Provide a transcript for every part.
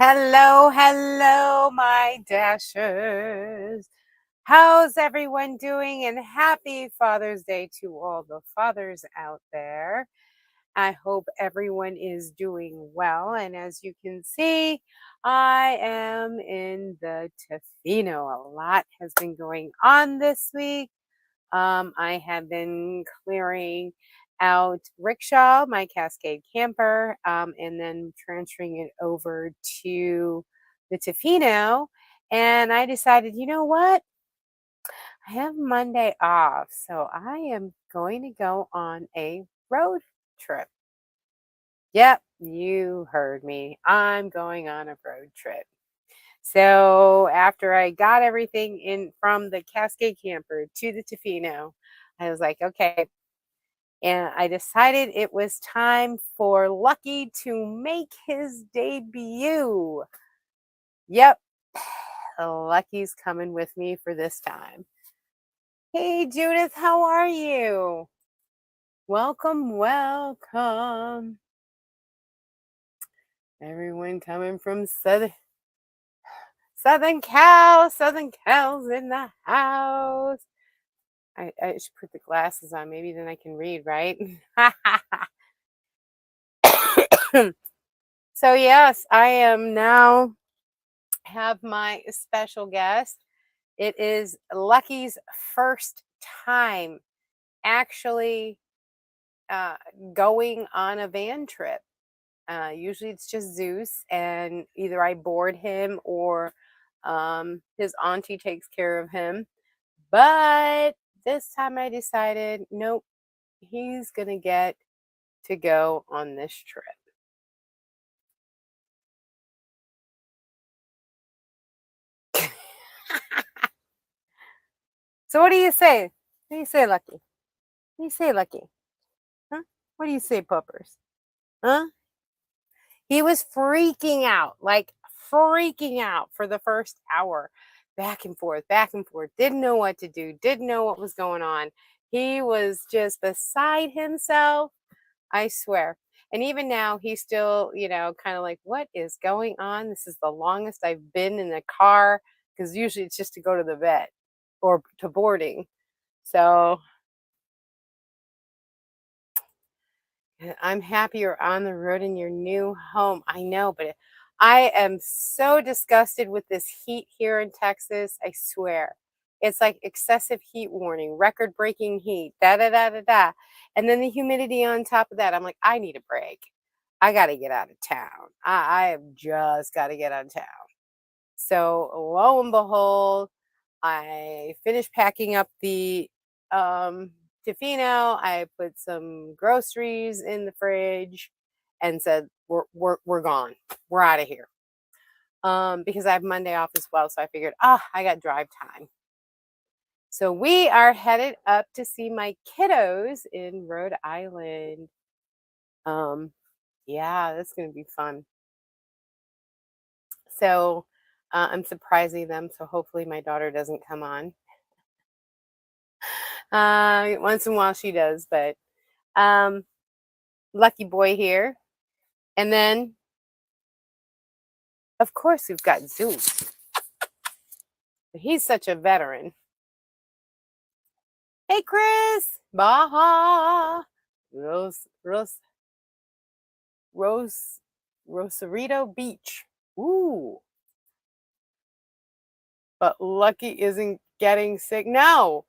Hello, hello, my dashers. How's everyone doing? And happy Father's Day to all the fathers out there. I hope everyone is doing well. And as you can see, I am in the Tofino. A lot has been going on this week. I have been clearing out Rickshaw, my Cascade camper, and then transferring it over to the Tofino. And I decided, you know what? I have Monday off, so I am going to go on a road trip. Yep, you heard me. I'm going on a road trip. So after I got everything in from the Cascade camper to the Tofino, I was like, okay. And I decided it was time for Lucky to make his debut. Yep, Lucky's coming with me for this time. Hey, Judith, how are you? Welcome, welcome. Everyone coming from Southern Cal. Southern Cal's in the house. I should put the glasses on. Maybe then I can read, right? So yes, I am now have my special guest. It is Lucky's first time actually uh, going on a van trip. Usually it's just Zeus, and either I board him or his auntie takes care of him. But this time I decided, nope, he's going to get to go on this trip. So what do you say? What do you say, Lucky? What do you say, Lucky? Huh? What do you say, puppers? Huh? He was freaking out, like freaking out for the first hour, back and forth, didn't know what to do, didn't know what was going on. He was just beside himself, I swear. And even now, he's still, kind of like, what is going on? This is the longest I've been in the car because usually it's just to go to the vet or to boarding. So I'm happy you're on the road in your new home. I know, but I am so disgusted with this heat here in Texas. I swear. It's like excessive heat warning, record breaking heat, da da da da da. And then the humidity on top of that. I'm like, I need a break. I got to get out of town. I have just got to get out of town. So lo and behold, I finished packing up the um, Tofino. I put some groceries in the fridge and said, we're gone. We're out of here. Because I have Monday off as well. So I figured, I got drive time. So we are headed up to see my kiddos in Rhode Island. Um, yeah, that's going to be fun. So I'm surprising them. So hopefully my daughter doesn't come on. Once in a while she does, but lucky boy here. And then, of course, we've got Zeus. He's such a veteran. Hey, Chris. Baja. Rosarito Beach. Ooh. But Lucky isn't getting sick. No.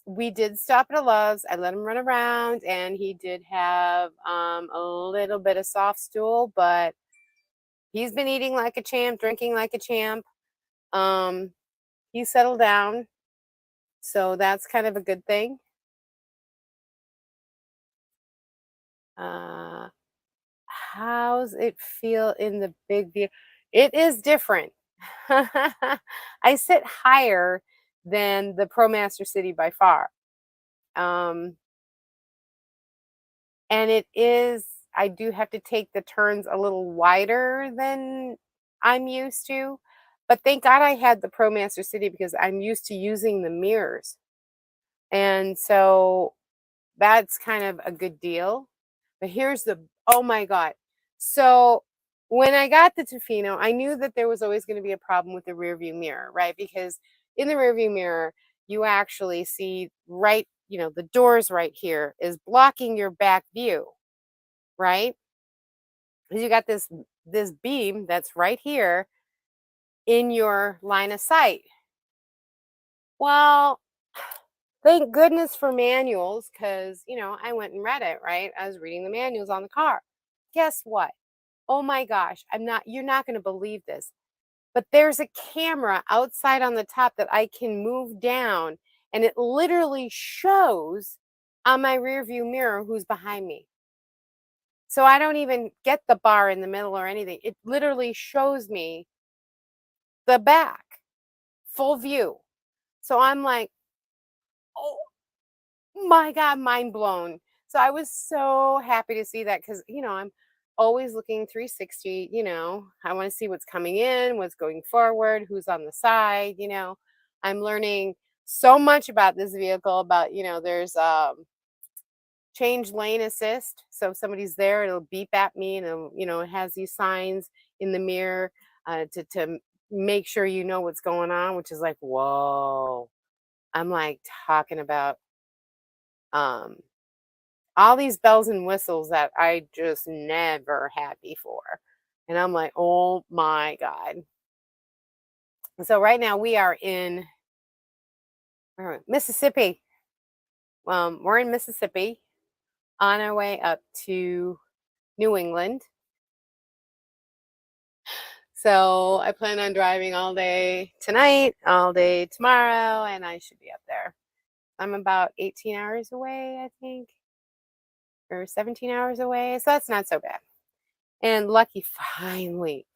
We did stop at a Love's. I let him run around, and he did have a little bit of soft stool, but he's been eating like a champ, drinking like a champ. He settled down, so that's kind of a good thing. Uh, how's it feel in the big view? It is different. I sit higher than the ProMaster City by far. Um, and it is, I do have to take the turns a little wider than I'm used to. But thank God I had the ProMaster City because I'm used to using the mirrors. And so that's kind of a good deal. But here's the, oh my God. So when I got the Tofino, I knew that there was always going to be a problem with the rear view mirror, right? Because in the rear view mirror, you actually see right, the doors right here is blocking your back view, right? Because you got this beam that's right here in your line of sight. Well, thank goodness for manuals because, I went and read it, right? I was reading the manuals on the car. Guess what? Oh my gosh, you're not going to believe this. But there's a camera outside on the top that I can move down, and it literally shows on my rear view mirror who's behind me. So I don't even get the bar in the middle or anything. It literally shows me the back, full view. So I'm like, oh my God, mind blown. So I was so happy to see that because, I'm always looking 360, I want to see what's coming in, what's going forward, who's on the side. I'm learning so much about this vehicle about, there's change lane assist. So if somebody's there, it'll beep at me and it has these signs in the mirror to make sure you know what's going on, which is like, whoa. I'm like talking about um all these bells and whistles that I just never had before. And I'm like, oh my God. So right now we are in Mississippi. We're in Mississippi on our way up to New England. So I plan on driving all day tonight, all day tomorrow, and I should be up there. I'm about 18 hours away, I think, or 17 hours away. So that's not so bad. And Lucky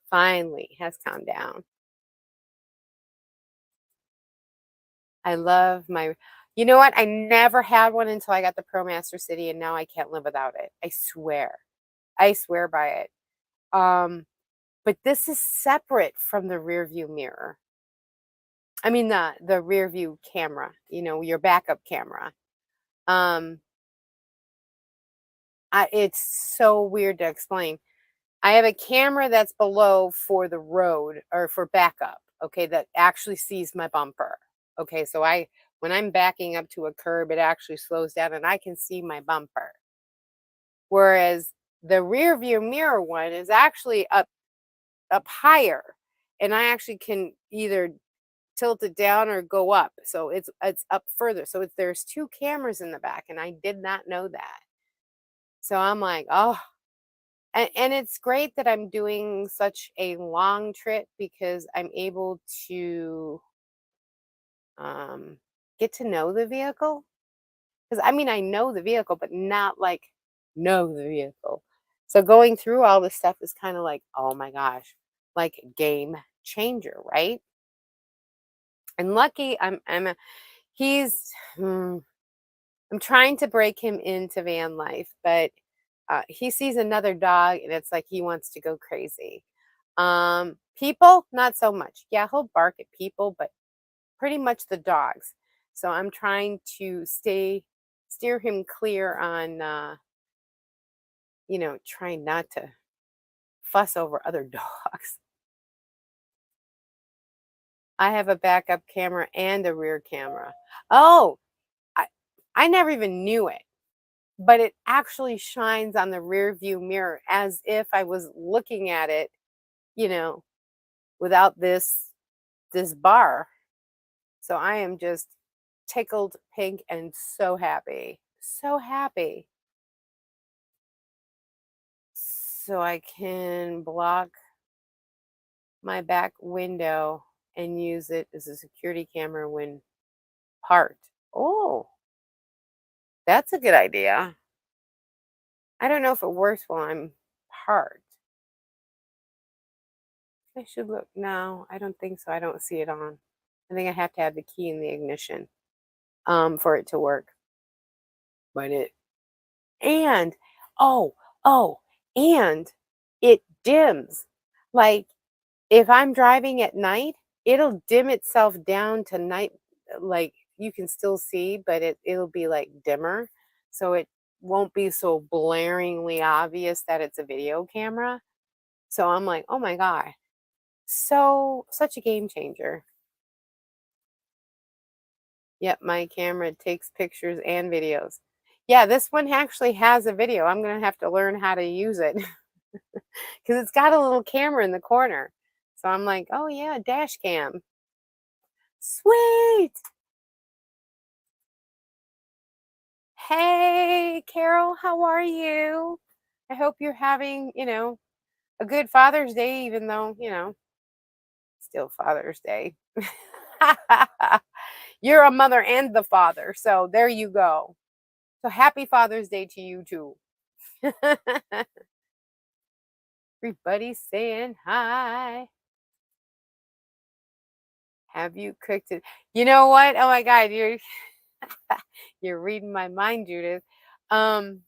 finally has calmed down. I love you know what? I never had one until I got the ProMaster City, and now I can't live without it. I swear. I swear by it. But this is separate from the rear view mirror. I mean the rear view camera, your backup camera. It's so weird to explain. I have a camera that's below for the road or for backup, okay, that actually sees my bumper. Okay, so when I'm backing up to a curb, it actually slows down and I can see my bumper. Whereas the rear view mirror one is actually up higher, and I actually can either tilt it down or go up. So it's up further. So there's two cameras in the back, and I did not know that. So I'm like, oh, and it's great that I'm doing such a long trip because I'm able to get to know the vehicle. Because I know the vehicle, but not like know the vehicle. So going through all this stuff is kind of like, oh my gosh, like game changer, right? And Lucky, he's, I'm trying to break him into van life, but he sees another dog and it's like he wants to go crazy. People, not so much. Yeah, he'll bark at people, but pretty much the dogs. So I'm trying to steer him clear on, trying not to fuss over other dogs. I have a backup camera and a rear camera. Oh, I, I never even knew it, but it actually shines on the rear view mirror as if I was looking at it, you know, without this bar. So I am just tickled pink and so happy. So happy. So I can block my back window and use it as a security camera when parked. Oh, that's a good idea. I don't know if it works while I'm parked. I should look. No, I don't think so. I don't see it on. I think I have to have the key in the ignition for it to work. But and oh, oh, and it dims. Like if I'm driving at night, it'll dim itself down to night, like you can still see, but it'll be like dimmer. So it won't be so blaringly obvious that it's a video camera. So I'm like, oh my God. So such a game changer. Yep, my camera takes pictures and videos. Yeah, this one actually has a video. I'm gonna have to learn how to use it because it's got a little camera in the corner. So I'm like, oh yeah, dash cam. Sweet. Hey, Carol, how are you? I hope you're having, a good Father's Day, even though, still Father's Day. You're a mother and the father, so there you go. So happy Father's Day to you too. Everybody's saying hi. Have you cooked it? You know what? Oh my God, you're reading my mind, Judith. Um,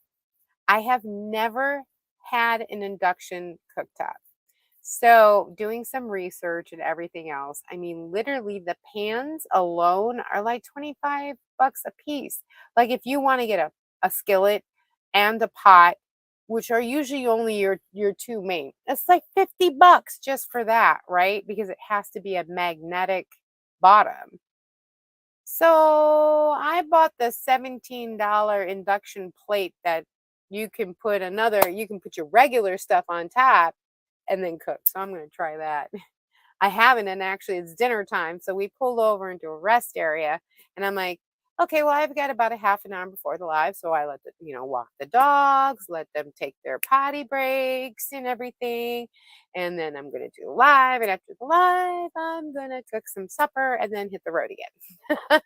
I have never had an induction cooktop. So, doing some research and everything else, I mean, literally the pans alone are like 25 bucks a piece. Like if you want to get a skillet and a pot, which are usually only your two main, it's like 50 bucks just for that, right? Because it has to be a magnetic bottom. So, I bought the $17 induction plate that you can put your regular stuff on top and then cook. So I'm going to try that. I haven't, and actually it's dinner time. So we pulled over into a rest area, and I'm like, okay, well, I've got about a half an hour before the live. So I let walk the dogs, let them take their potty breaks and everything. And then I'm going to do live. And after the live, I'm going to cook some supper and then hit the road again.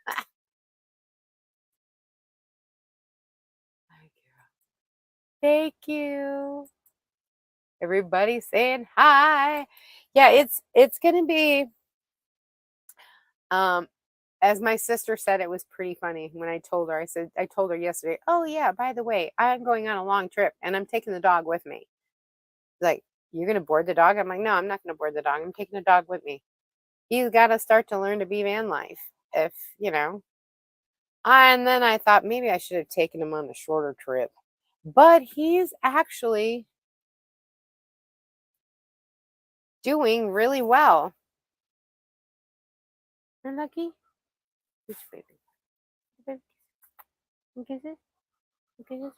Thank you. Everybody saying hi. Yeah, it's gonna be um as my sister said, it was pretty funny when I told her yesterday, oh yeah, by the way, I'm going on a long trip and I'm taking the dog with me. Like, you're gonna board the dog? I'm like, no, I'm not gonna board the dog. I'm taking the dog with me. He's gotta start to learn to be van life. If and then I thought maybe I should have taken him on a shorter trip. But he's actually doing really well. You're lucky. Which baby? Baby, look at this. Look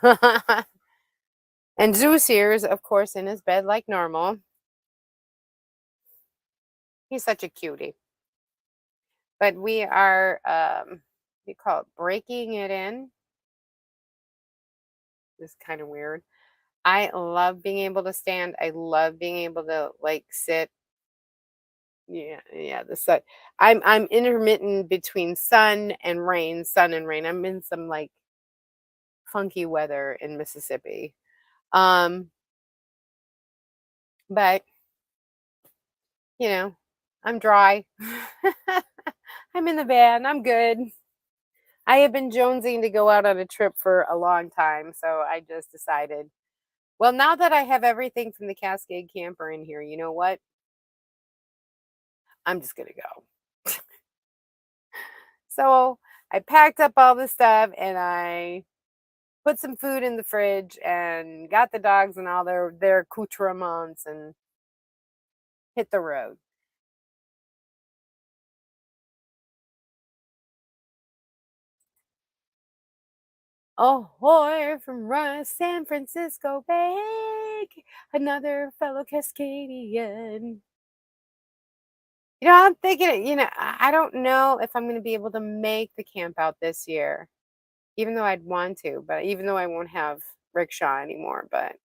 at this. And Zeus here is, of course, in his bed like normal. He's such a cutie. But we are, you call it breaking it in. It's kind of weird. I love being able to stand. I love being able to like sit. Yeah, yeah. The sun. I'm intermittent between sun and rain. Sun and rain. I'm in some like funky weather in Mississippi. Um, but you know, I'm dry. I'm in the van. I'm good. I have been jonesing to go out on a trip for a long time, so I just decided, well, now that I have everything from the Cascade camper in here, you know what? I'm just gonna go. So I packed up all the stuff and I put some food in the fridge and got the dogs and all their accoutrements and hit the road. Ahoy from San Francisco Bay, another fellow Cascadian. I'm thinking, I don't know if I'm going to be able to make the camp out this year, even though I'd want to, but even though I won't have rickshaw anymore. But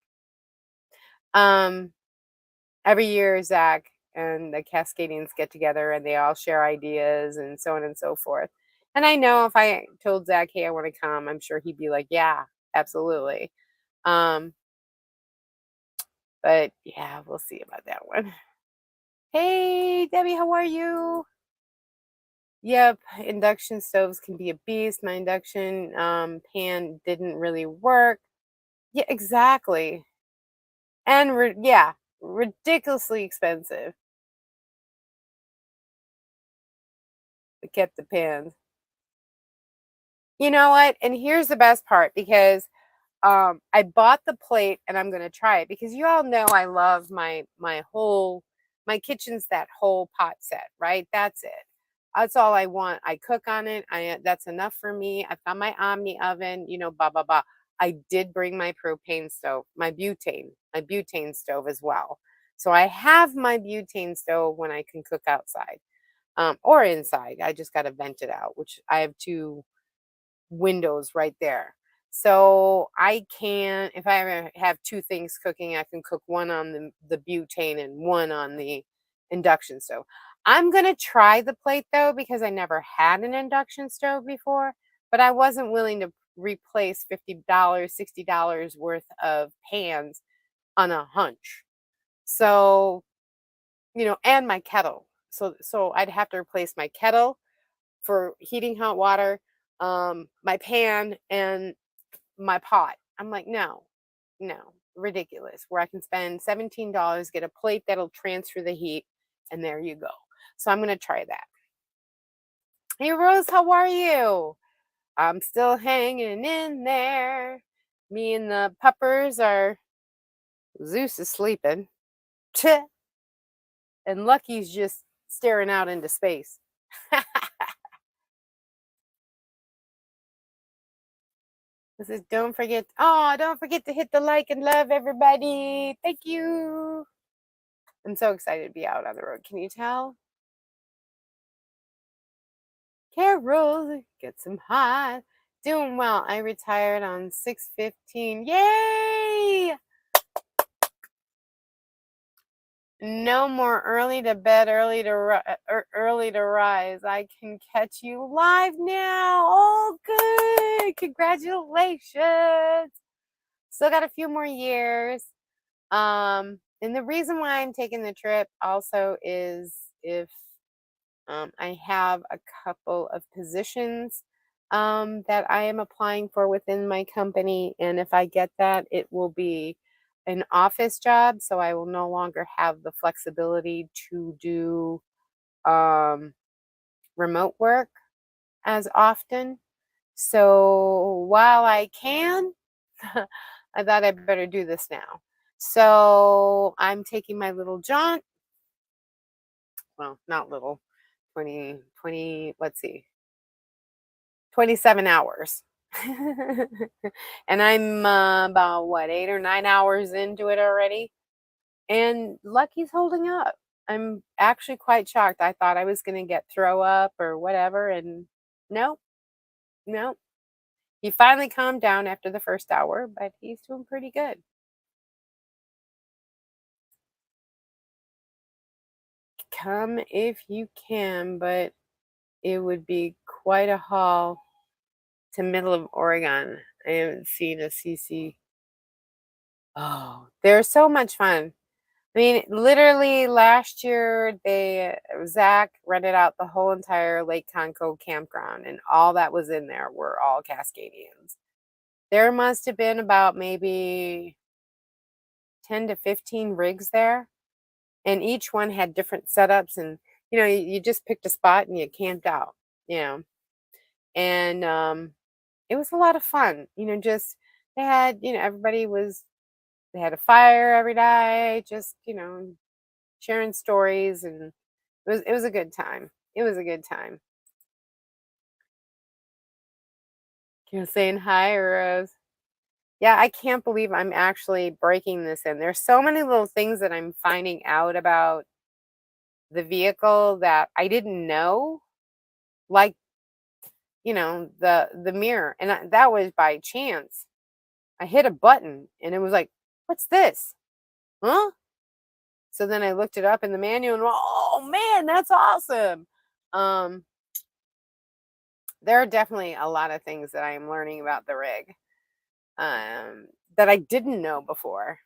um, every year, Zach and the Cascadians get together and they all share ideas and so on and so forth. And I know if I told Zach, hey, I want to come, I'm sure he'd be like, yeah, absolutely. Um, but yeah, we'll see about that one. Hey, Debbie, how are you? Yep, induction stoves can be a beast. My induction pan didn't really work. Yeah, exactly. And yeah, ridiculously expensive to get the pans. You know what? And here's the best part because I bought the plate and I'm gonna try it because you all know I love my kitchen's that whole pot set, right? That's it. That's all I want. I cook on it. That's enough for me. I've got my Omni oven, blah blah blah. I did bring my propane stove, my butane stove as well. So I have my butane stove when I can cook outside, or inside. I just got to vent it out, which I have two windows right there. So I can, if I ever have two things cooking, I can cook one on the butane and one on the induction stove. I'm going to try the plate though, because I never had an induction stove before, but I wasn't willing to replace $50, $60 worth of pans on a hunch. So, and my kettle. So I'd have to replace my kettle for heating hot water, my pan, and my pot. I'm like, no, no, ridiculous. Where I can spend $17, get a plate that'll transfer the heat, and there you go. So I'm gonna try that. Hey Rose, how are you? I'm still hanging in there. Me and the puppers are. Zeus is sleeping. And Lucky's just staring out into space. This is don't forget to hit the like and love everybody. Thank you. I'm so excited to be out on the road. Can you tell? Carol, get some hot. Doing well. I retired on 6/15. Yay! No more early to bed, early to rise. I can catch you live now. Oh, good. Congratulations. Still got a few more years. And the reason why I'm taking the trip also is if I have a couple of positions that I am applying for within my company. And if I get that, it will be an office job. So I will no longer have the flexibility to do remote work as often. So while I can, I thought I'd better do this now. So I'm taking my little jaunt. Well, not little, 20, let's see, 27 hours. And I'm about what, 8 or 9 hours into it already. And Lucky's holding up. I'm actually quite shocked. I thought I was going to get throw up or whatever. And no, no. He finally calmed down after the first hour, but he's doing pretty good. Come if you can, but it would be quite a haul to middle of Oregon. I haven't seen a CC. Oh, they're so much fun. I mean, literally last year Zach rented out the whole entire Lake Conco campground, and all that was in there were all Cascadians. There must have been about maybe 10 to 15 rigs there, and each one had different setups, and you just picked a spot and you camped out, and it was a lot of fun. Just they had, they had a fire every day, just sharing stories, and it was a good time. It was a good time. Saying hi, Rose. Yeah, I can't believe I'm actually breaking this in. There's so many little things that I'm finding out about the vehicle that I didn't know, like the mirror, and that was by chance. I hit a button, and it was like, "What's this? Huh?" So then I looked it up in the manual, and oh man, that's awesome. Um, there are definitely a lot of things that I am learning about the rig that I didn't know before.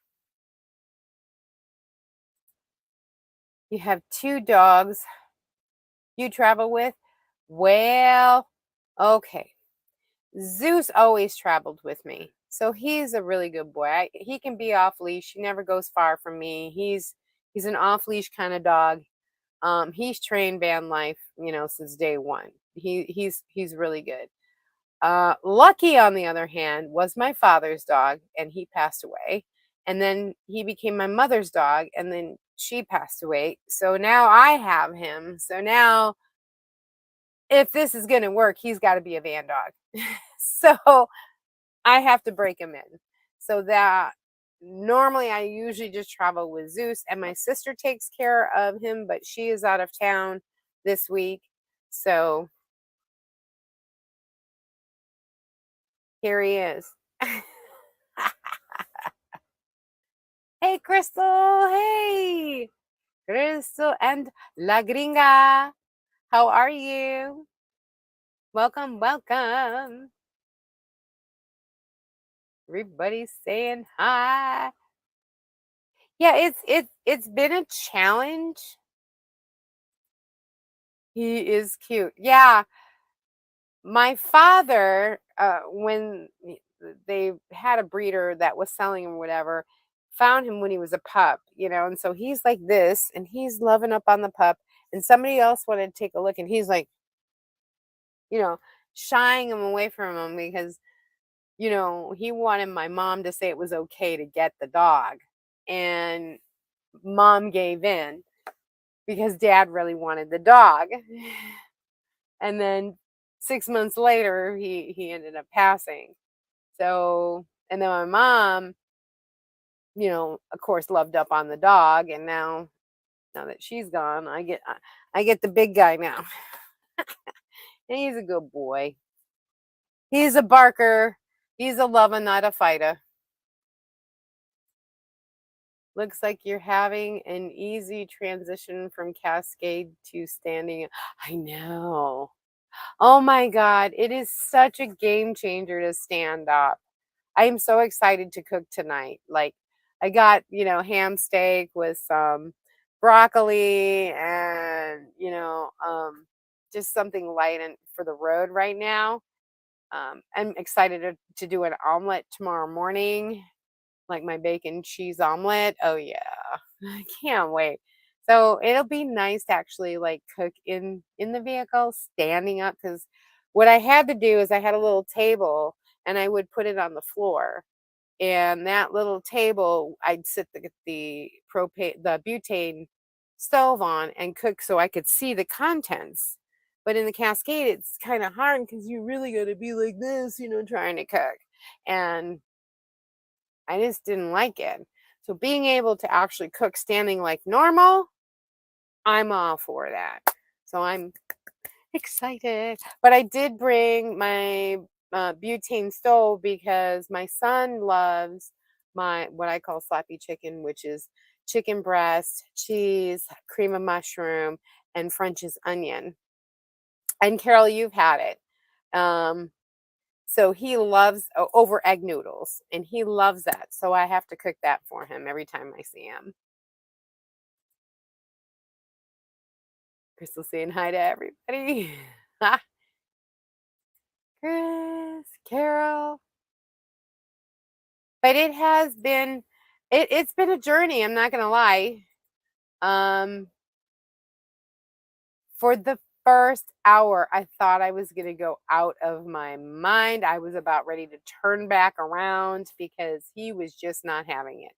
You have two dogs you travel with? Well, okay. Zeus always traveled with me. So he's a really good boy. He can be off leash. He never goes far from me. He's an off leash kind of dog. He's trained van life, since day one. He's really good. Lucky, on the other hand, was my father's dog, and he passed away. And then he became my mother's dog, and then she passed away. So now I have him. So now, if this is going to work, he's got to be a van dog. So I have to break him in. So that normally I usually just travel with Zeus, and my sister takes care of him, but she is out of town this week. So here he is. Hey, Crystal. Hey, Crystal and La Gringa. How are you? Welcome, welcome. Everybody's saying hi. Yeah, it's been a challenge. He is cute. Yeah, my father, when they had a breeder that was selling him, whatever, found him when he was a pup, and so he's like this, and he's loving up on the pup, and somebody else wanted to take a look, and he's like, you know, shying him away from him because, he wanted my mom to say it was okay to get the dog, and mom gave in because dad really wanted the dog. And then 6 months later, he ended up passing. So, and then my mom, of course, loved up on the dog, and now that she's gone, I get the big guy now. And he's a good boy. He's a barker. He's a lover, not a fighter. Looks like you're having an easy transition from Cascade to standing. I know. Oh my God, it is such a game changer to stand up. I am so excited to cook tonight. Like, I got, ham steak with some broccoli and, just something light and for the road right now. I'm excited to do an omelet tomorrow morning, like my bacon cheese omelet. Oh yeah. I can't wait. So it'll be nice to actually like cook in the vehicle standing up, because what I had to do is I had a little table and I would put it on the floor, and that little table I'd sit the butane stove on and cook so I could see the contents. But in the Cascade, it's kind of hard because you really got to be like this, trying to cook. And I just didn't like it. So being able to actually cook standing like normal, I'm all for that. So I'm excited. But I did bring my butane stove because my son loves my what I call sloppy chicken, which is chicken breast, cheese, cream of mushroom, and French's onion. And Carol, you've had it. Um, so he loves over egg noodles, and he loves that. So I have to cook that for him every time I see him. Crystal saying hi to everybody. Chris, Carol. But it's been a journey, I'm not gonna lie. Um, for the first hour, I thought I was gonna go out of my mind. I was about ready to turn back around because he was just not having it.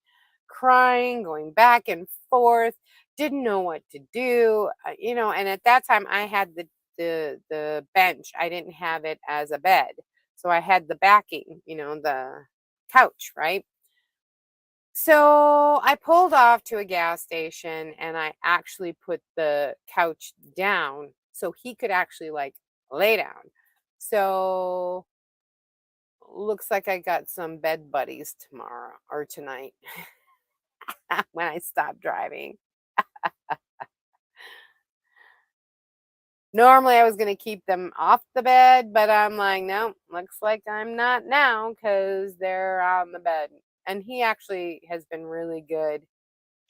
Crying, going back and forth, didn't know what to do. And at that time I had the bench. I didn't have it as a bed. So I had the backing, the couch, right? So I pulled off to a gas station and I actually put the couch down so he could actually like lay down. So looks like I got some bed buddies tomorrow or tonight when I stop driving. Normally I was going to keep them off the bed, but I'm like, no, looks like I'm not now because they're on the bed. And he actually has been really good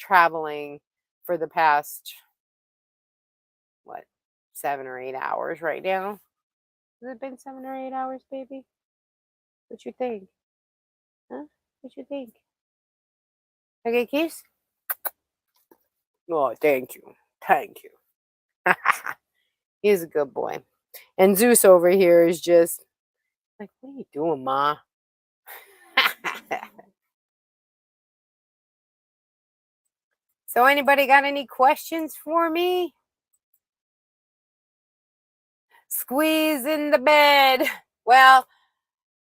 traveling for the past, what, 7 or 8 hours right now. Has it been 7 or 8 hours, baby? What you think? Huh? What you think? Okay, kiss? Oh, thank you. Thank you. He's a good boy. And Zeus over here is just Like, what are you doing, Ma? So, anybody got any questions for me? Squeeze in the bed. Well,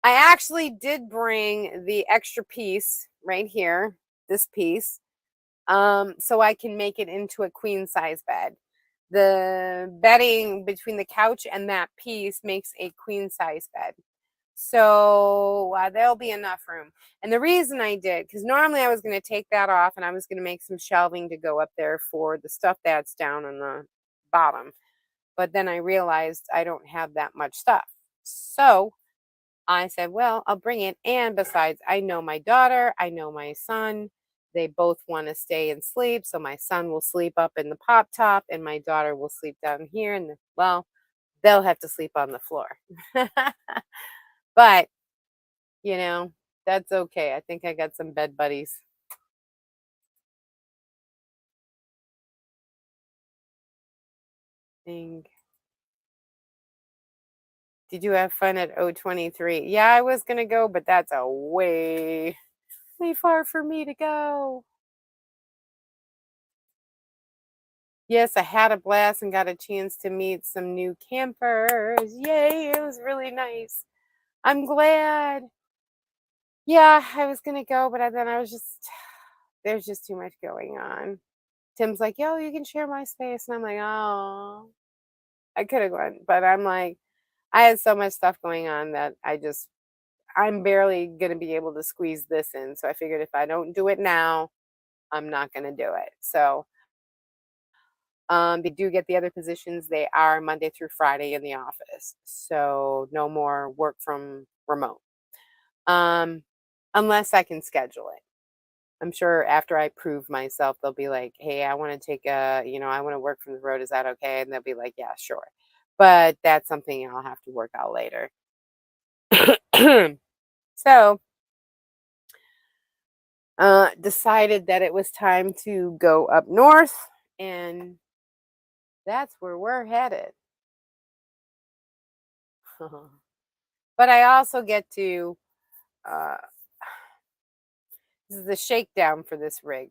I actually did bring the extra piece right here, this piece, so I can make it into a queen size bed. The bedding between the couch and that piece makes a queen size bed. So there'll be enough room. And the reason I did, because normally I was going to take that off and I was going to make some shelving to go up there for the stuff that's down on the bottom. But then I realized I don't have that much stuff. So I said, well, I'll bring it. And besides, I know my daughter, I know my son. They both want to stay and sleep. So my son will sleep up in the pop top and my daughter will sleep down here. And well, they'll have to sleep on the floor. But, you know, that's okay. I think I got some bed buddies. Think. Did you have fun at O23? Yeah, I was gonna go, but that's a way far for me to go. Yes, I had a blast and got a chance to meet some new campers. Yay, it was really nice. I'm glad. Yeah, I was gonna go, but then I was just there's just too much going on. Tim's like, yo, you can share my space. And I'm like, oh, I could have gone, but I'm like, I had so much stuff going on that I'm barely gonna be able to squeeze this in. So I figured if I don't do it now, I'm not gonna do it. So they do get the other positions. They are Monday through Friday in the office. So no more work from remote. Um, unless I can schedule it. I'm sure after I prove myself, they'll be like, hey, I want to take I want to work from the road. Is that okay? And they'll be like, yeah, sure. But that's something I'll have to work out later. So decided that it was time to go up north, and that's where we're headed. But I also get to, uh, this is the shakedown for this rig.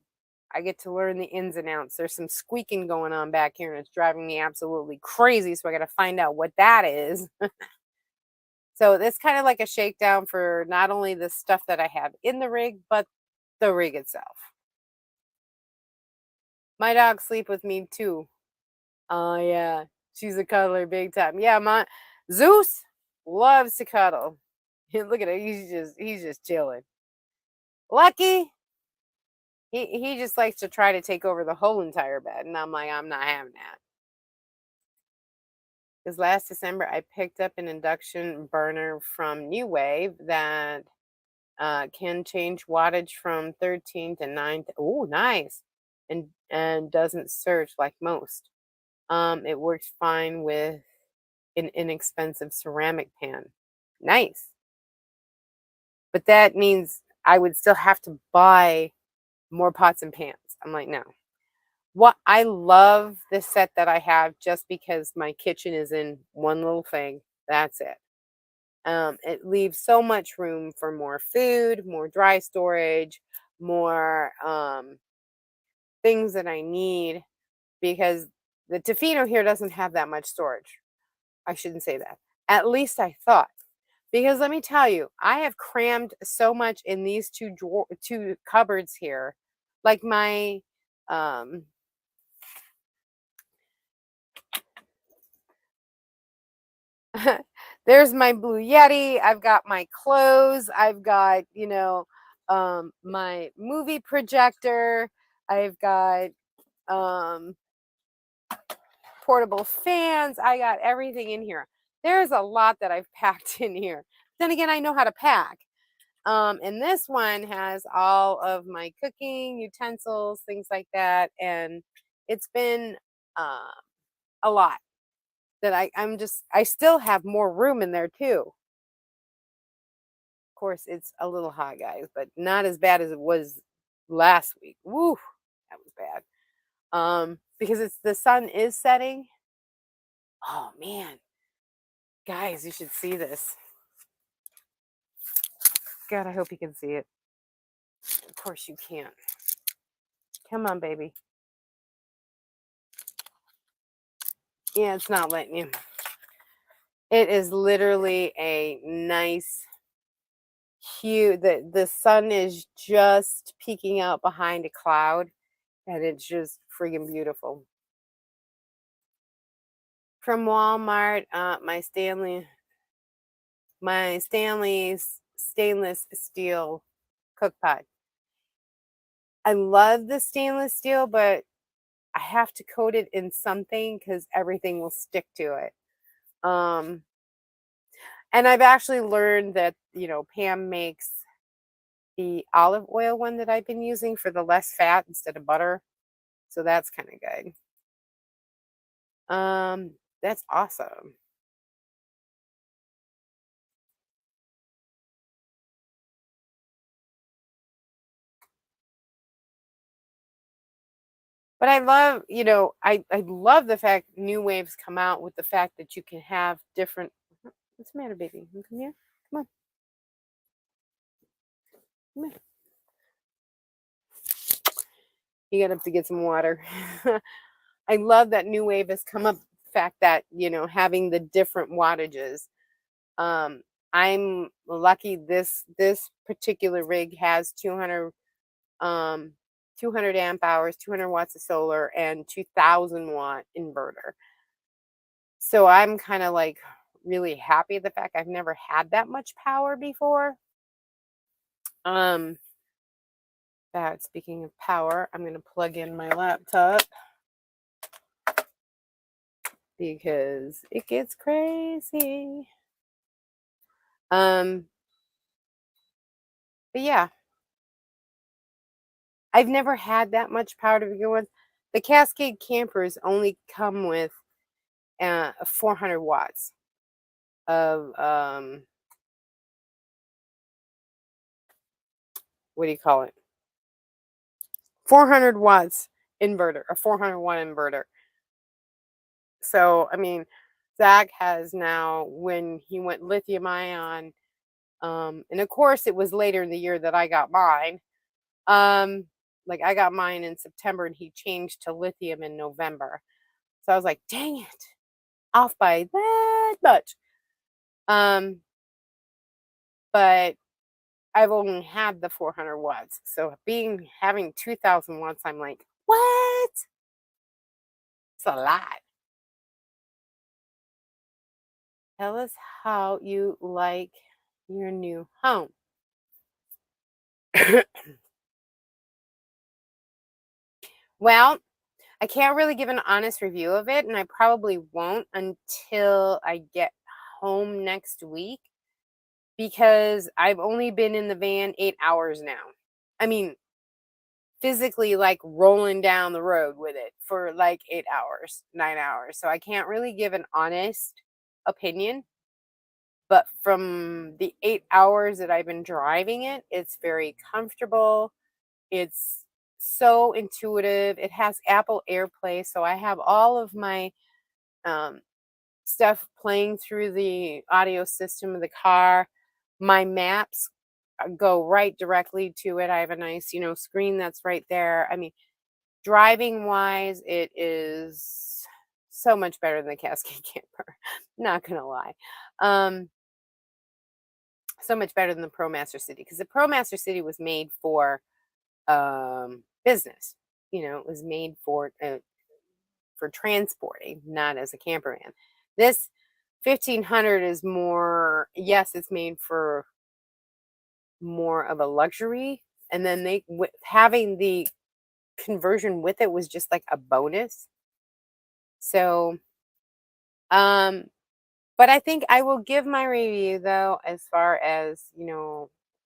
I get to learn the ins and outs. There's some squeaking going on back here, and it's driving me absolutely crazy. So I got to find out what that is. So it's kind of like a shakedown for not only the stuff that I have in the rig, but the rig itself. My dogs sleep with me too. Oh yeah, she's a cuddler big time. Yeah, my Zeus loves to cuddle. Look at it, he's just chilling. Lucky, he just likes to try to take over the whole entire bed, and I'm like, I'm not having that. Because last December I picked up an induction burner from New Wave that can change wattage from 13 to 9. Oh, nice, and doesn't surge like most. It works fine with an inexpensive ceramic pan. Nice. But that means I would still have to buy more pots and pans. I'm like, no. What I love this set that I have just because my kitchen is in one little thing. That's it. It leaves so much room for more food, more dry storage, more things that I need because the Tofino here doesn't have that much storage. I shouldn't say that. At least I thought. Because let me tell you, I have crammed so much in these two cupboards here. Like my um there's my Blue Yeti, I've got my clothes, I've got, my movie projector, I've got um portable fans, I got everything in here. There's a lot that I've packed in here. Then again, I know how to pack. And this one has all of my cooking utensils, things like that. And it's been uh, a lot that I still have more room in there too. Of course, it's a little hot, guys, but not as bad as it was last week. Woo, that was bad. Because the sun is setting. Oh man, guys, you should see this. God, I hope you can see it. Of course you can't. Come on, baby. Yeah, it's not letting you. It is literally a nice hue. The sun is just peeking out behind a cloud, and it's just friggin' beautiful. From Walmart, my Stanley's stainless steel cook pot. I love the stainless steel, but I have to coat it in something because everything will stick to it. Um, and I've actually learned that, Pam makes the olive oil one that I've been using for the less fat instead of butter. So that's kind of good. That's awesome. But I love, I love the fact new waves come out with the fact that you can have different. What's the matter, baby? You come here. Come on. Come here. You got up to get some water. I love that new wave has come up. The fact that having the different wattages. Um, I'm lucky. This particular rig has um 200 amp hours, 200 watts of solar, and 2,000-watt inverter. So I'm kind of like really happy at the fact I've never had that much power before. That speaking of power, I'm gonna plug in my laptop because it gets crazy. But yeah, I've never had that much power to begin with. The Cascade campers only come with 400 watts of what do you call it? 400 watts inverter, a 400-watt inverter. So I mean, Zach has now, when he went lithium ion, and of course it was later in the year that I got mine. Like I got mine in September and he changed to lithium in November. So I was like, dang it, off by that much. But I've only had the 400 watts. So having 2,000 watts, I'm like, what? It's a lot. Tell us how you like your new home. Well, I can't really give an honest review of it, and I probably won't until I get home next week because I've only been in the van 8 hours now. I mean, physically, like rolling down the road with it for like 8 hours, 9 hours. So I can't really give an honest opinion. But from the 8 hours that I've been driving it, it's very comfortable. It's so intuitive. It has Apple AirPlay, so I have all of my um, stuff playing through the audio system of the car. My maps go right directly to it. I have a nice, screen that's right there. I mean, driving wise, it is so much better than the Cascade camper. Not gonna lie. So much better than the ProMaster City because the ProMaster City was made for business. It was made for transporting, not as a camper van. This 1500 is more, yes, it's made for more of a luxury. And then having the conversion with it was just like a bonus. So, but I think I will give my review though, as far as,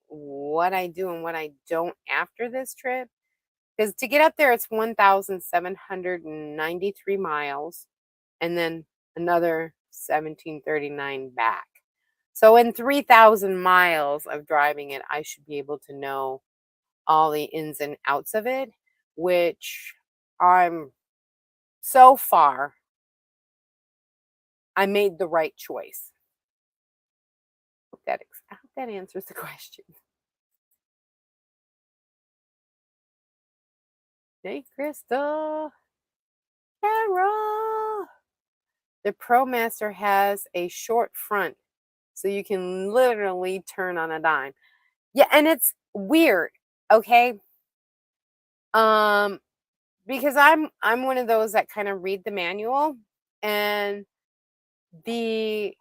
what I do and what I don't after this trip. Because to get up there, it's 1,793 miles and then another 1,739 back. So in 3,000 miles of driving it, I should be able to know all the ins and outs of it, which I'm so far, I made the right choice. I hope that answers the question. Hey, Crystal. Carol. The ProMaster has a short front, so you can literally turn on a dime. Yeah, and it's weird, okay? Um, because I'm one of those that kind of read the manual, and the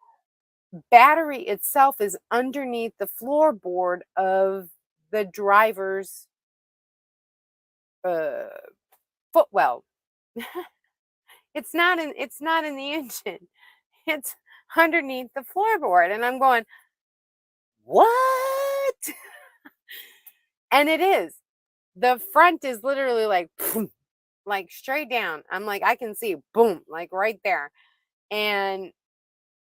battery itself is underneath the floorboard of the driver's uh footwell. It's not in the engine. It's underneath the floorboard. And I'm going, what? And it is. The front is literally like boom, like straight down. I'm like, I can see boom, like right there. And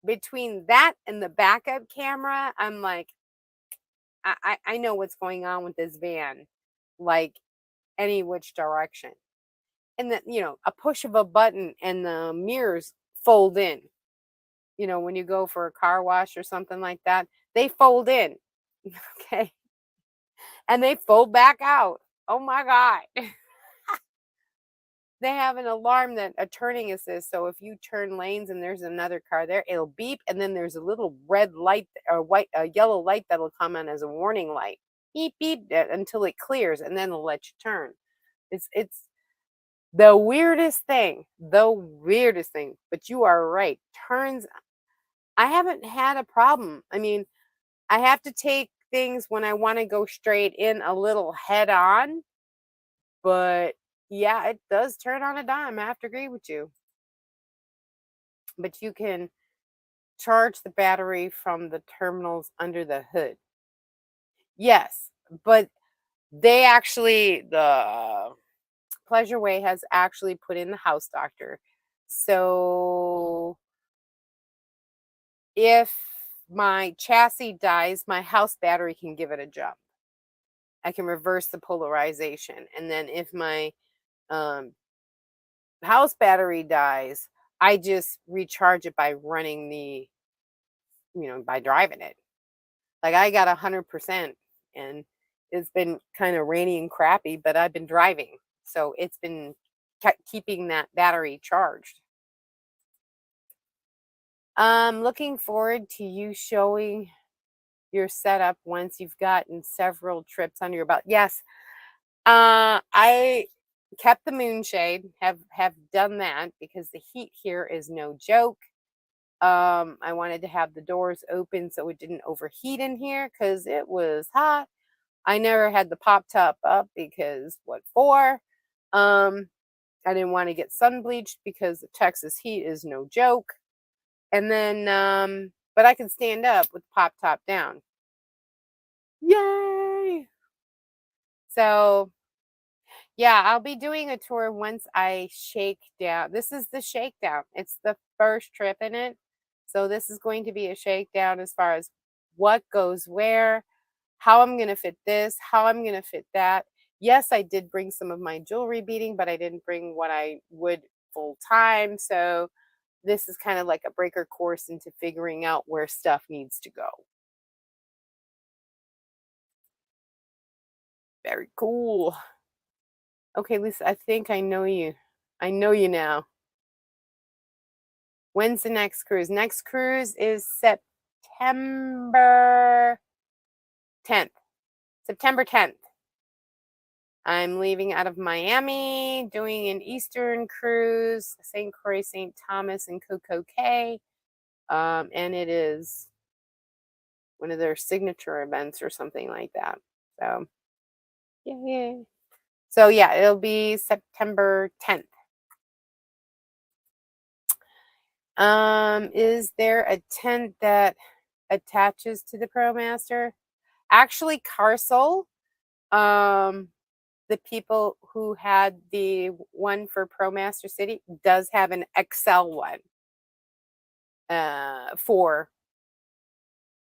between that and the backup camera, I'm like, I know what's going on with this van, like any which direction. And that, a push of a button and the mirrors fold in. When you go for a car wash or something like that, they fold in. Okay. And they fold back out. Oh my God. They have an alarm that a turning assist. So if you turn lanes and there's another car there, it'll beep. And then there's a little red light or a yellow light that'll come on as a warning light. Beep, beep until it clears and then it'll let you turn. It's the weirdest thing. The weirdest thing. But you are right. Turns, I haven't had a problem. I mean, I have to take things when I want to go straight in a little head on, but yeah, it does turn on a dime. I have to agree with you. But you can charge the battery from the terminals under the hood. Yes, but the Pleasure Way has actually put in the house doctor. So if my chassis dies, my house battery can give it a jump. I can reverse the polarization. And then if my um, house battery dies, I just recharge it by running by driving it. Like I got 100% and it's been kind of rainy and crappy, but I've been driving. So it's been keeping that battery charged. I'm looking forward to you showing your setup once you've gotten several trips under your belt. Yes, I kept the moonshade, have done that because the heat here is no joke. I wanted to have the doors open so it didn't overheat in here because it was hot. I never had the pop top up because what for? I didn't want to get sun bleached because the Texas heat is no joke. And then, but I can stand up with pop top down. Yay! So yeah, I'll be doing a tour once I shake down. This is the shakedown. It's the first trip in it. So this is going to be a shakedown as far as what goes where, how I'm going to fit this, how I'm going to fit that. Yes, I did bring some of my jewelry beading, but I didn't bring what I would full time. So this is kind of like a breaker course into figuring out where stuff needs to go. Very cool. Okay, Lisa, I think I know you. I know you now. When's the next cruise? Next cruise is September 10th. September 10th. I'm leaving out of Miami, doing an Eastern cruise, St. Croix, St. Thomas, and Coco Cay. And it is one of their signature events or something like that. So, yeah. So, yeah, it'll be September 10th. Is there a tent that attaches to the ProMaster? Actually, Carsol, the people who had the one for ProMaster City does have an XL one. For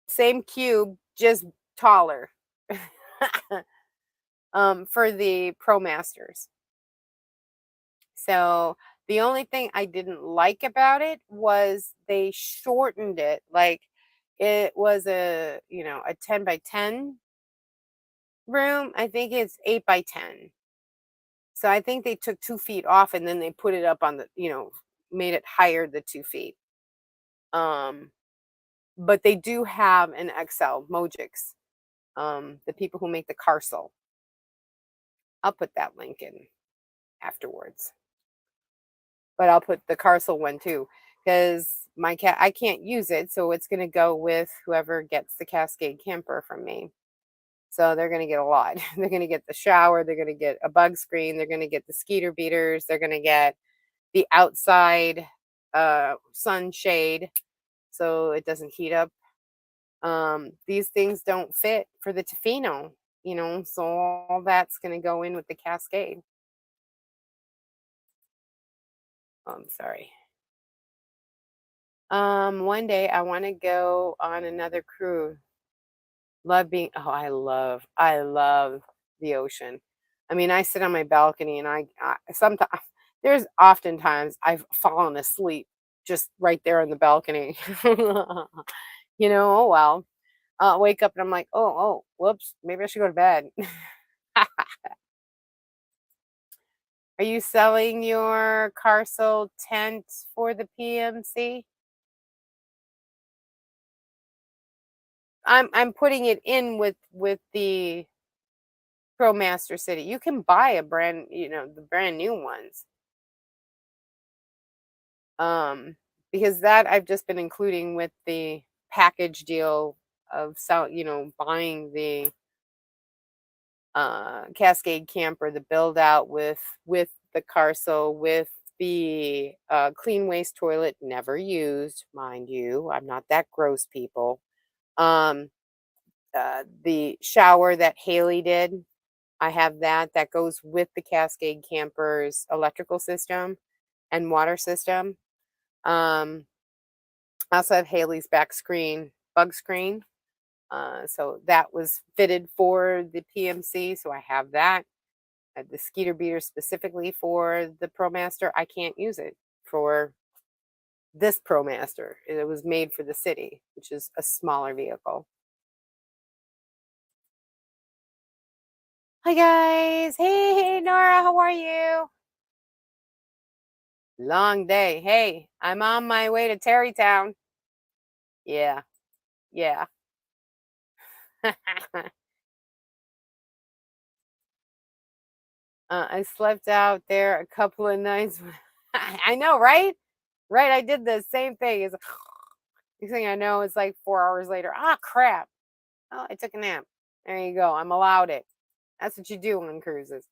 same cube, just taller. For the ProMasters. So the only thing I didn't like about it was they shortened it. Like it was a 10 by 10 room. I think it's 8 by 10. So I think they took 2 feet off and then they put it up on the, made it higher the 2 feet. Um, but they do have an XL Mojix. The people who make the Carcel. I'll put that link in afterwards. But I'll put the Carcel one too, because my cat I can't use it, so it's gonna go with whoever gets the Cascade camper from me. So they're gonna get a lot. They're gonna get the shower, they're gonna get a bug screen, they're gonna get the skeeter beaters, they're gonna get the outside sunshade so it doesn't heat up. These things don't fit for the Tofino, so all that's gonna go in with the Cascade. Oh, I'm sorry. One day I want to go on another cruise. I love the ocean. I mean, I sit on my balcony and I sometimes there's oftentimes I've fallen asleep just right there on the balcony. Oh well. I'll wake up and I'm like, oh, whoops, maybe I should go to bed. Are you selling your Carcel tent for the PMC? I'm putting it in with the ProMaster City. You can buy the brand new ones. Um, because that I've just been including with the package deal of buying the Cascade camper, the build out with the Carcel, with the clean waste toilet, never used, mind you. I'm not that gross, people. Um, the shower that Haley did, I have that. That goes with the Cascade camper's electrical system and water system. I also have Haley's back screen, bug screen. So that was fitted for the PMC. So I have that. I have the skeeter beater specifically for the ProMaster. I can't use it for this ProMaster. It was made for the city, which is a smaller vehicle. Hi guys. Hey Nora, how are you? Long day. Hey, I'm on my way to Terrytown. Yeah, yeah. I slept out there a couple of nights. I know, right? Right. I did the same thing. It's next thing I know, it's like 4 hours later. Ah, crap. Oh, I took a nap. There you go. I'm allowed it. That's what you do on cruises.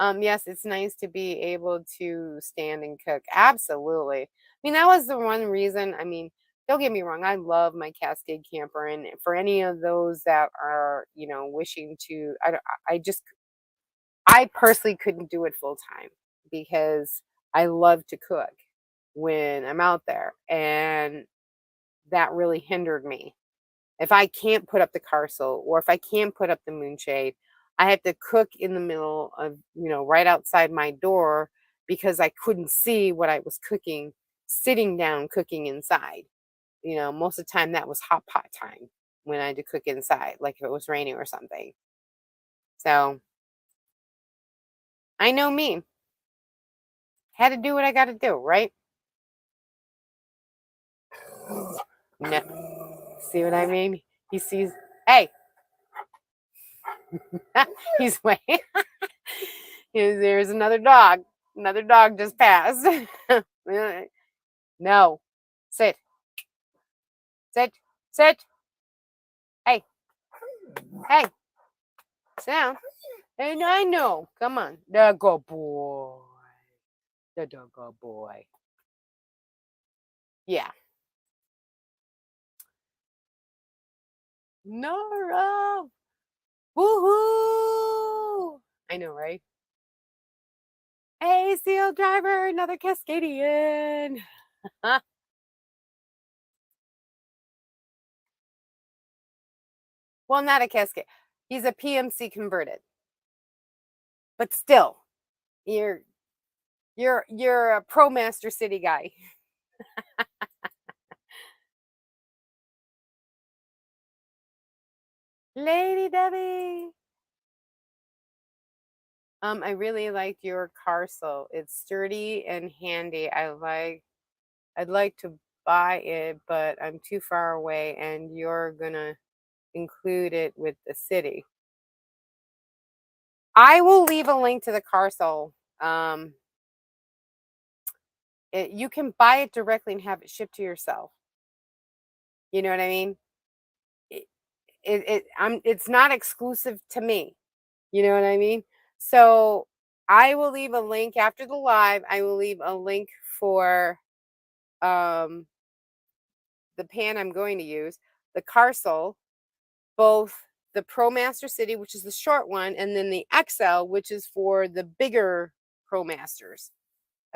Yes, it's nice to be able to stand and cook. Absolutely. I mean, that was the one reason. I mean, don't get me wrong. I love my Cascade camper, and for any of those that are, wishing to, I personally couldn't do it full time because I love to cook when I'm out there, and that really hindered me. If I can't put up the Carcel or if I can't put up the moonshade, I had to cook in the middle of, right outside my door because I couldn't see what I was cooking sitting down cooking inside. Most of the time that was hot pot time when I had to cook inside, like if it was raining or something. So I know me. Had to do what I got to do, right? No. See what I mean? He sees, hey, he's waiting. There's another dog. Another dog just passed. No. Sit. Sit. Sit. Hey. Hey. Sit down. And I know. Come on. The good boy. The good boy. Yeah. Nora. Woohoo. I know, right? Hey, seal driver, another Cascadian. Well, not a Cascade. He's a PMC converted. But still, you're you're a ProMaster City guy. Lady Debbie. I really like your Carcel. It's sturdy and handy. I'd like to buy it, but I'm too far away and you're gonna include it with the city. I will leave a link to the Carcel. Um, you can buy it directly and have it shipped to yourself. You know what I mean? It, it's not exclusive to me. You know what I mean? So I will leave a link after the live. I will leave a link for um the pan I'm going to use, the Carcel, both the ProMaster City, which is the short one, and then the XL, which is for the bigger ProMasters.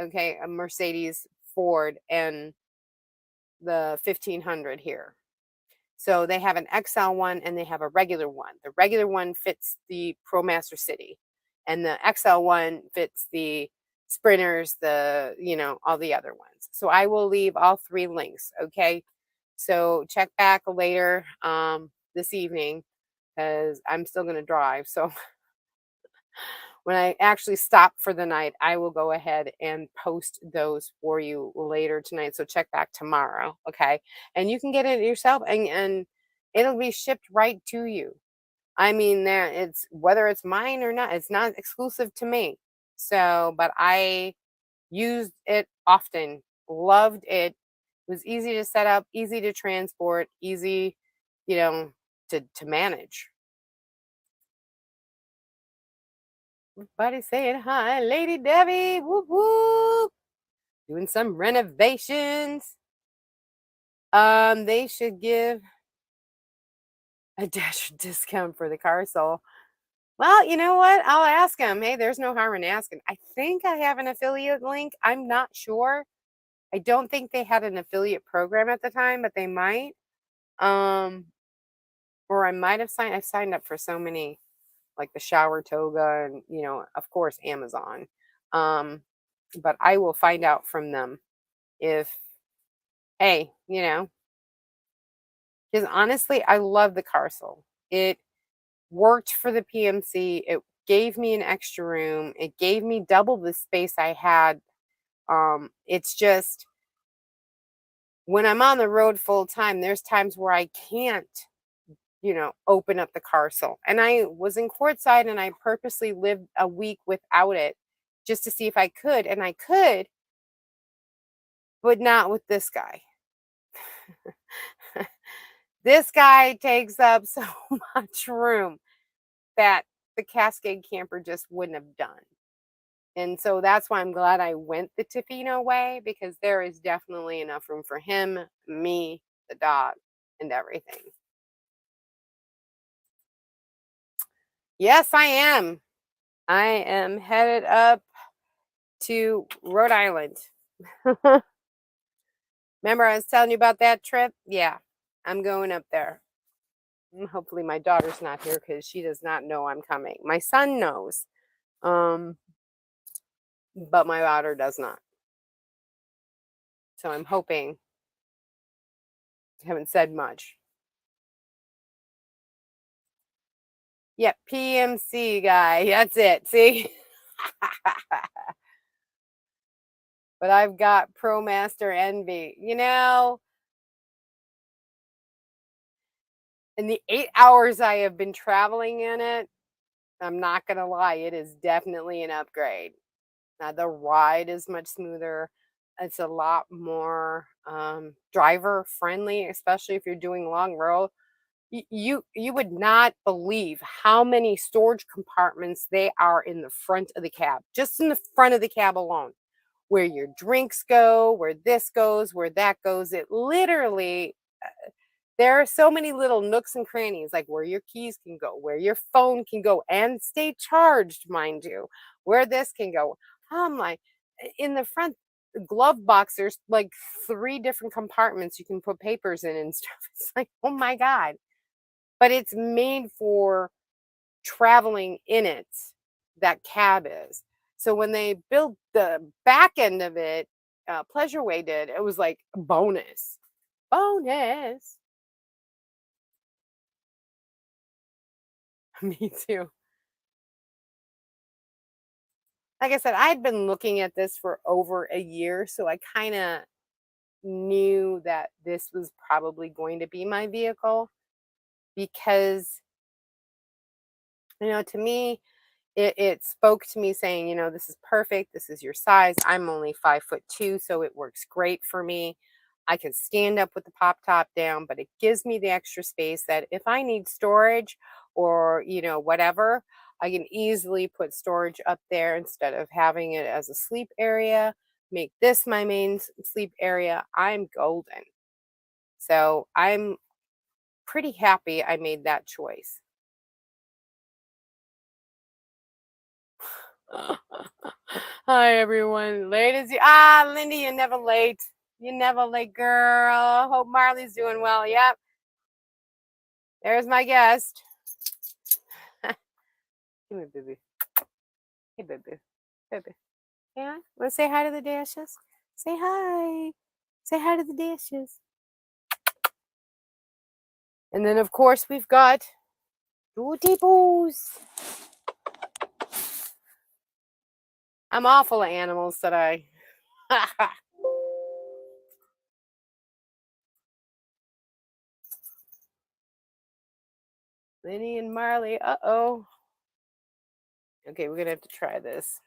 Okay, a Mercedes, Ford, and the 1500 here. So they have an XL one and they have a regular one. The regular one fits the ProMaster City, and the XL one fits the Sprinters, all the other ones. So I will leave all three links. Okay, so check back later this evening because I'm still gonna drive. So when I actually stop for the night, I will go ahead and post those for you later tonight. So check back tomorrow, okay? And you can get it yourself, and it'll be shipped right to you. I mean, there it's whether it's mine or not, it's not exclusive to me. So, but I used it often, loved it. It was easy to set up, easy to transport, easy, you know, to manage. Everybody saying hi, Lady Debbie. Whoop whoop. Doing some renovations. They should give a dash discount for the car. So, well, you know what? I'll ask them. Hey, there's no harm in asking. I think I have an affiliate link. I'm not sure. I don't think they had an affiliate program at the time, but they might. Um, or I might have signed. I've signed up for so many, like the shower toga, and of course, Amazon. Um, but I will find out from them if, hey, because honestly, I love the Carcel. It worked for the PMC. It gave me an extra room. It gave me double the space I had. It's just when I'm on the road full time, there's times where I can't, open up the Carcel. And I was in courtside and I purposely lived a week without it just to see if I could. And I could, but not with this guy. This guy takes up so much room that the Cascade camper just wouldn't have done. And so that's why I'm glad I went the Tofino way, because there is definitely enough room for him, me, the dog, and everything. Yes, I am. I am headed up to Rhode Island. Remember, I was telling you about that trip? Yeah, I'm going up there. Hopefully, my daughter's not here because she does not know I'm coming. My son knows, um, but my daughter does not. So I'm hoping. I haven't said much. Yep, PMC guy. That's it. See? But I've got ProMaster Envy. In the 8 hours I have been traveling in it, I'm not going to lie, it is definitely an upgrade. Now, the ride is much smoother. It's a lot more driver friendly, especially if you're doing long road. You would not believe how many storage compartments they are in the front of the cab, just in the front of the cab alone, where your drinks go, where this goes, where that goes. It literally, there are so many little nooks and crannies, like where your keys can go, where your phone can go and stay charged, mind you, where this can go. I'm like, in the front glove box, there's like three different compartments you can put papers in and stuff. It's like, oh my God. But it's made for traveling in it, that cab is. So when they built the back end of it, Pleasureway did, it was like bonus. Bonus. Me too. like I said, I'd been looking at this for over a year, so I kind of knew that this was probably going to be my vehicle because, to me, it spoke to me saying, this is perfect. This is your size. I'm only 5'2", so it works great for me. I can stand up with the pop top down, but it gives me the extra space that if I need storage or, whatever, I can easily put storage up there instead of having it as a sleep area. Make this my main sleep area. I'm golden. So I'm pretty happy I made that choice. Hi everyone. Late as you Lindy, you're never late. You're never late, girl. Hope Marley's doing well. Yep. There's my guest. Give me baby. Hey baby. Baby. Yeah. Wanna say hi to the dashes? Say hi. Say hi to the dashes. And then of course we've got Duty Boos. I'm awful at animals today. Linny and Marley. Uh-oh. Okay, we're gonna have to try this.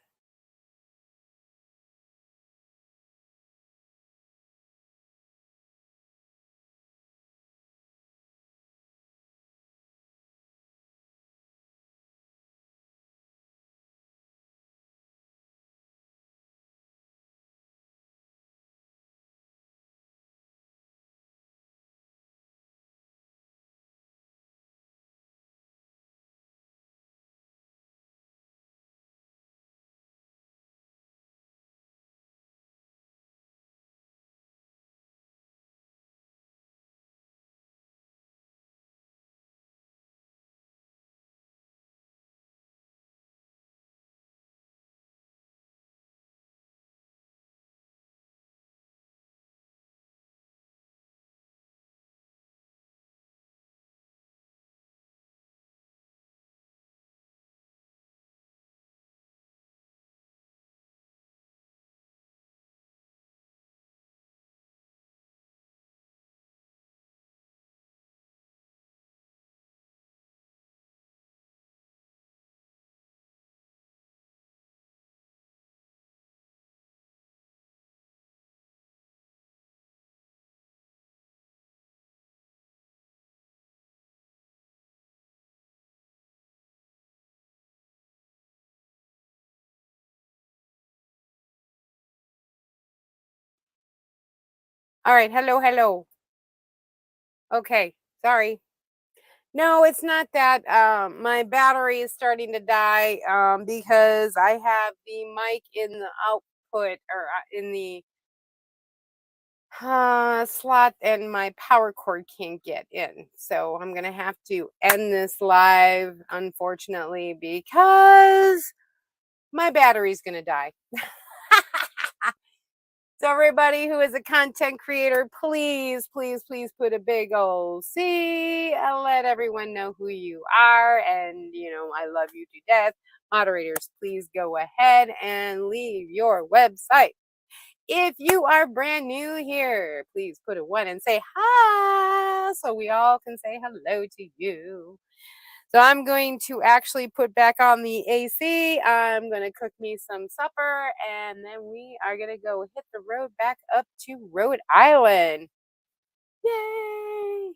All right, hello, hello. Okay, sorry. No, it's not that. My battery is starting to die because I have the mic in the output or in the slot and my power cord can't get in. So I'm going to have to end this live, unfortunately, because my battery's going to die. So everybody who is a content creator, please, please, please put a big old C and let everyone know who you are. And, I love you to death. Moderators, please go ahead and leave your website. If you are brand new here, please put a 1 and say hi so we all can say hello to you. So I'm going to actually put back on the AC. I'm going to cook me some supper and then we are going to go hit the road back up to Rhode Island. Yay!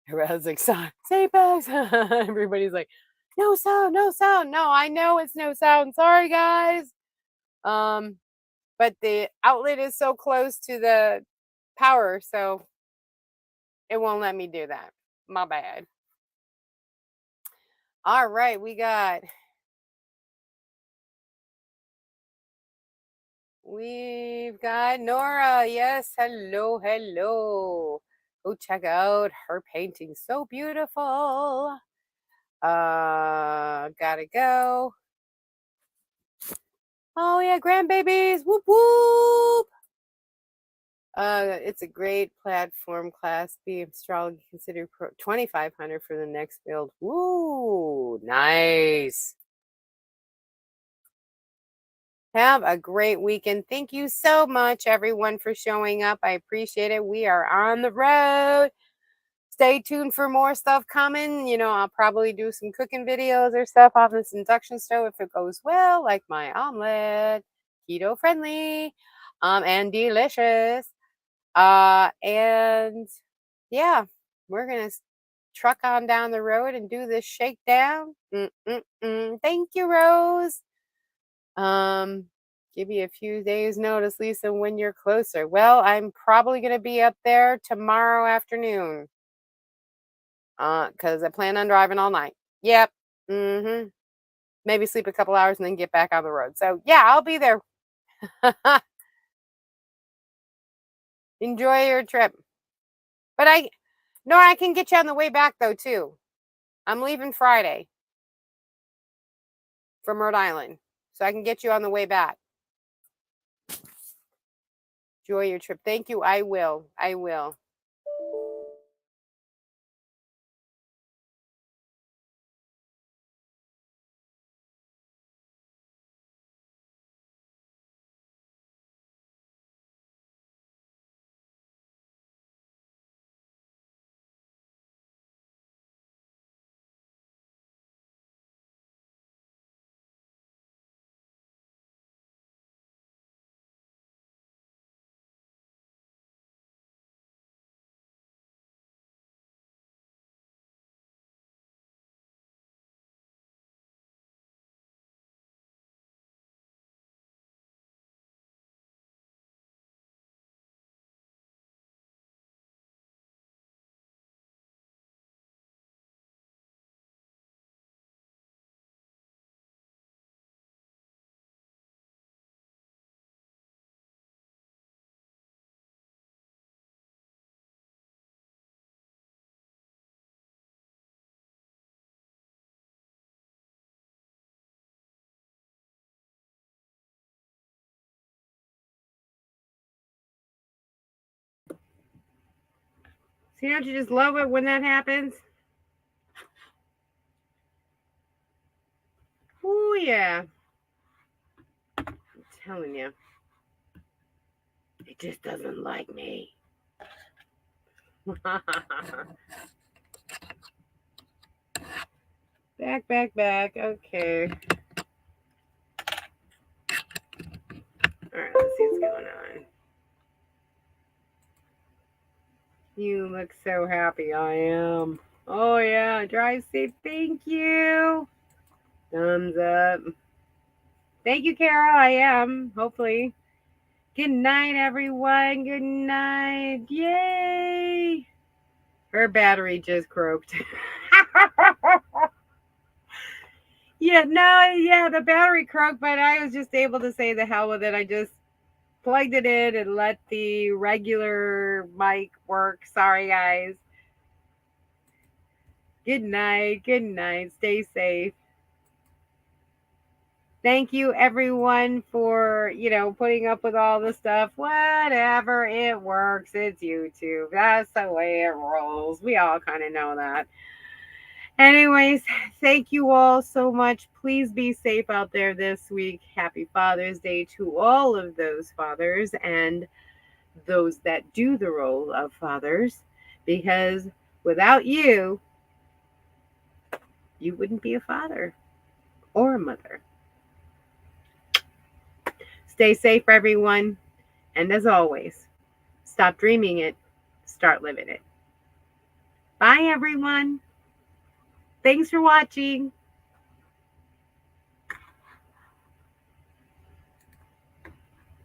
Everyone's like, say bags. Everybody's like, no sound, no sound. No, I know it's no sound. Sorry, guys. But the outlet is so close to the power, so it won't let me do that. My bad. All right, we've got Nora. Yes, hello, hello. Go check out her painting. So beautiful. Gotta go. Oh yeah, grandbabies. Whoop whoop. It's a great platform. Class B astrology considered 2,500 for the next build. Woo, nice. Have a great weekend. Thank you so much, everyone, for showing up. I appreciate it. We are on the road. Stay tuned for more stuff coming. I'll probably do some cooking videos or stuff off this induction stove if it goes well, like my omelet, keto friendly, and delicious. And yeah, we're gonna truck on down the road and do this shakedown. Thank you, Rose. Give you a few days notice, Lisa, when you're closer. Well, I'm probably gonna be up there tomorrow afternoon. Because I plan on driving all night. Yep. Maybe sleep a couple hours and then get back on the road. So yeah, I'll be there. Enjoy your trip. But I can get you on the way back though too. I'm leaving Friday from Rhode Island, so I can get you on the way back. Enjoy your trip. Thank you. I will. I will. See, don't you just love it when that happens? Oh yeah. I'm telling you. It just doesn't like me. Back. Okay. All right, let's see what's going on. You look so happy. I am. Oh, yeah. Drive safe. Thank you. Thumbs up. Thank you, Carol. I am. Hopefully. Good night, everyone. Good night. Yay. Her battery just croaked. Yeah, the battery croaked, but I was just able to say the hell with it. I just plugged it in and let the regular mic work. Sorry, guys. Good night. Good night. Stay safe. Thank you, everyone, for, putting up with all the stuff. Whatever, it works. It's YouTube. That's the way it rolls. We all kind of know that. Anyways, thank you all so much. Please be safe out there this week. Happy Father's Day to all of those fathers and those that do the role of fathers, because without you, you wouldn't be a father or a mother. Stay safe, everyone. And as always, stop dreaming it, start living it. Bye, everyone. Thanks for watching.